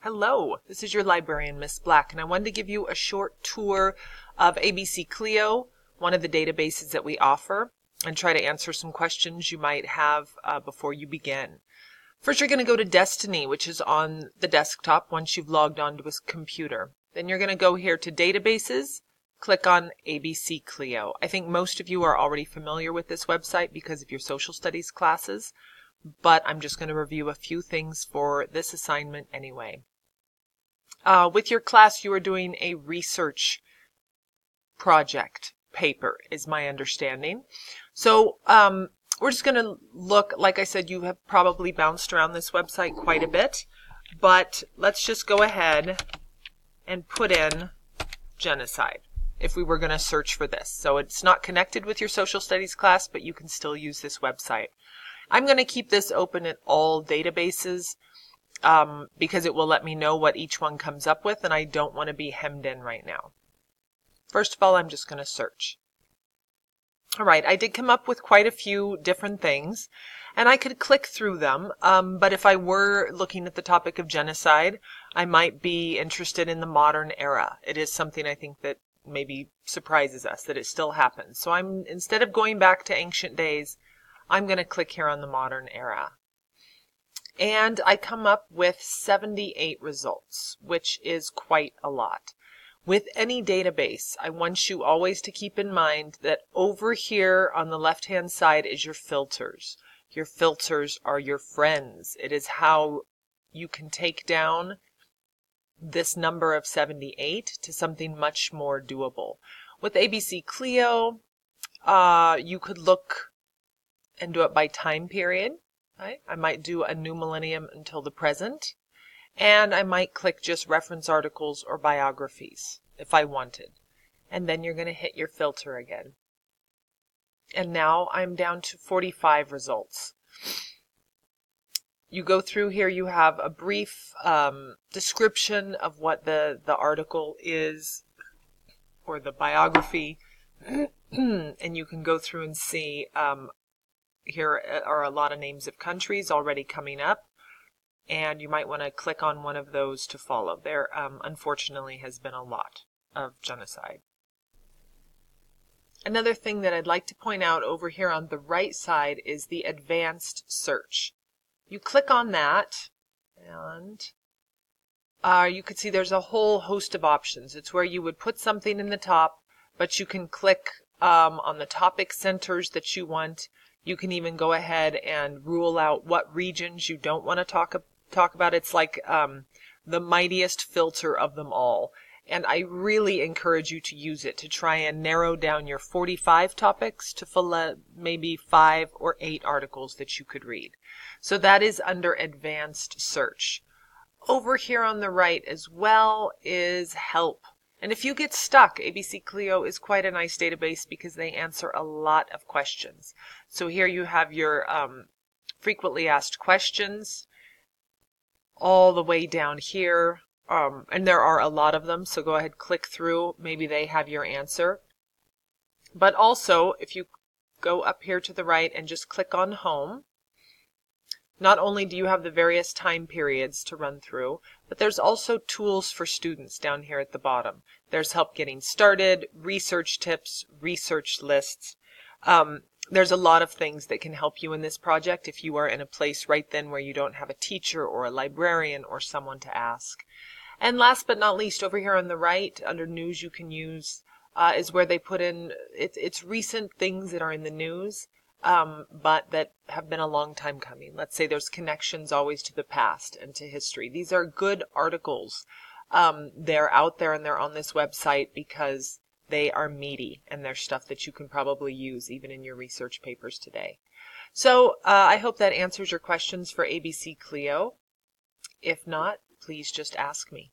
Hello, this is your librarian, Miss Black, and I wanted to give you a short tour of ABC CLIO, one of the databases that we offer, and try to answer some questions you might have before you begin. First, you're going to go to Destiny, which is on the desktop once you've logged onto a computer. Then you're going to go here to Databases, click on ABC CLIO. I think most of you are already familiar with this website because of your social studies classes, but I'm just going to review a few things for this assignment anyway. With your class, you are doing a research project paper, is my understanding. So we're just going to look, like I said, you have probably bounced around this website quite a bit, but let's just go ahead and put in genocide if we were going to search for this. So it's not connected with your social studies class, but you can still use this website. I'm going to keep this open at all databases because it will let me know what each one comes up with, and I don't want to be hemmed in right now. First of all, I'm just going to search. All right, I did come up with quite a few different things, and I could click through them, but if I were looking at the topic of genocide, I might be interested in the modern era. It is something I think that maybe surprises us, that it still happens. So instead of going back to ancient days, I'm going to click here on the modern era. And I come up with 78 results, which is quite a lot. With any database, I want you always to keep in mind that over here on the left-hand side is your filters. Your filters are your friends. It is how you can take down this number of 78 to something much more doable. With ABC CLIO, you could look and do it by time period. Right? I might do a new millennium until the present, and I might click just reference articles or biographies if I wanted. And then you're going to hit your filter again. And now I'm down to 45 results. You go through here, you have a brief description of what the article is or the biography, and you can go through and see here are a lot of names of countries already coming up, and you might want to click on one of those to follow. There, unfortunately, has been a lot of genocide. Another thing that I'd like to point out over here on the right side is the advanced search. You click on that, and you can see there's a whole host of options. It's where you would put something in the top, but you can click on the topic centers that you want. You can even go ahead and rule out what regions you don't want to talk about. It's like the mightiest filter of them all. And I really encourage you to use it to try and narrow down your 45 topics to maybe 5 or 8 articles that you could read. So that is under advanced search. Over here on the right as well is help. And if you get stuck, ABC CLIO is quite a nice database because they answer a lot of questions. So here you have your frequently asked questions all the way down here. And there are a lot of them, so go ahead, click through. Maybe they have your answer. But also, if you go up here to the right and just click on Home, not only do you have the various time periods to run through, but there's also tools for students down here at the bottom. There's help getting started, research tips, research lists. There's a lot of things that can help you in this project if you are in a place right then where you don't have a teacher or a librarian or someone to ask. And last but not least, over here on the right, under News you can use, is where they put in, it's recent things that are in the news, but that have been a long time coming. Let's say there's connections always to the past and to history. These are good articles. They're out there and they're on this website because they are meaty and they're stuff that you can probably use even in your research papers today. So I hope that answers your questions for ABC CLIO. If not, please just ask me.